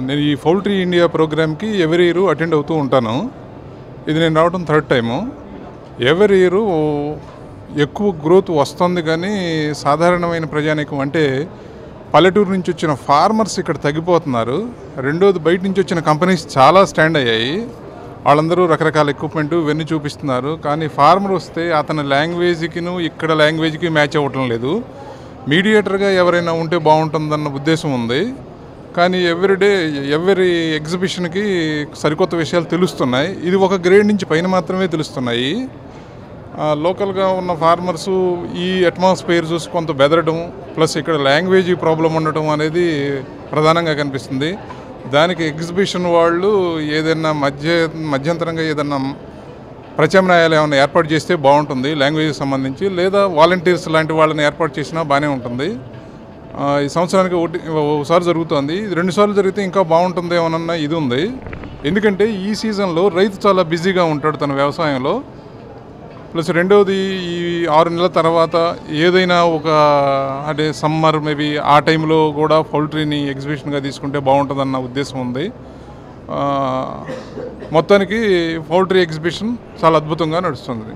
నేను ఈ poultry India ప్రోగ్రామ్కి ఎవరీ ఇయర్ అటెండ్ అవుతూ ఉంటాను. ఇది నేను రావడం థర్డ్ టైము. ఎవరీ ఇయర్ ఎక్కువ గ్రోత్ వస్తుంది, కానీ సాధారణమైన ప్రజానీకం అంటే పల్లెటూరు నుంచి వచ్చిన ఫార్మర్స్ ఇక్కడ తగ్గిపోతున్నారు. రెండోది, బయట నుంచి వచ్చిన కంపెనీస్ చాలా స్టాండ్ అయ్యాయి. వాళ్ళందరూ రకరకాల ఎక్విప్మెంట్ ఇవన్నీ చూపిస్తున్నారు, కానీ ఫార్మర్ వస్తే అతని లాంగ్వేజ్కిను ఇక్కడ లాంగ్వేజ్కి మ్యాచ్ అవ్వటం లేదు. మీడియేటర్గా ఎవరైనా ఉంటే బాగుంటుందన్న ఉద్దేశం ఉంది, కానీ ఎవరి ఎగ్జిబిషన్కి సరికొత్త విషయాలు తెలుస్తున్నాయి. ఇది ఒక గ్రేడ్ నుంచి పైన మాత్రమే తెలుస్తున్నాయి. లోకల్గా ఉన్న ఫార్మర్సు ఈ అట్మాస్ఫియర్ చూసి కొంత బెదరడం, ప్లస్ ఇక్కడ లాంగ్వేజ్ ప్రాబ్లం ఉండటం అనేది ప్రధానంగా కనిపిస్తుంది. దానికి ఎగ్జిబిషన్ వాళ్ళు ఏదైనా మధ్యంతరంగా ఏదైనా ప్రత్యామ్నాయాలు ఏమైనా ఏర్పాటు చేస్తే బాగుంటుంది లాంగ్వేజ్కి సంబంధించి, లేదా వాలంటీర్స్ లాంటి వాళ్ళని ఏర్పాటు చేసినా బాగానే ఉంటుంది. ఈ సంవత్సరానికి ఒకసారి జరుగుతుంది, ఇది 2 సార్లు జరిగితే ఇంకా బాగుంటుందేమోనన్న ఇది ఉంది. ఎందుకంటే ఈ సీజన్లో రైతు చాలా బిజీగా ఉంటాడు తన వ్యవసాయంలో. ప్లస్ రెండవది, ఈ 6 నెలల తర్వాత ఏదైనా అంటే సమ్మర్ మేబీ ఆ టైంలో కూడా పౌల్ట్రీని ఎగ్జిబిషన్గా తీసుకుంటే బాగుంటుందన్న ఉద్దేశం ఉంది. మొత్తానికి పౌల్ట్రీ ఎగ్జిబిషన్ చాలా అద్భుతంగా నడుస్తుంది.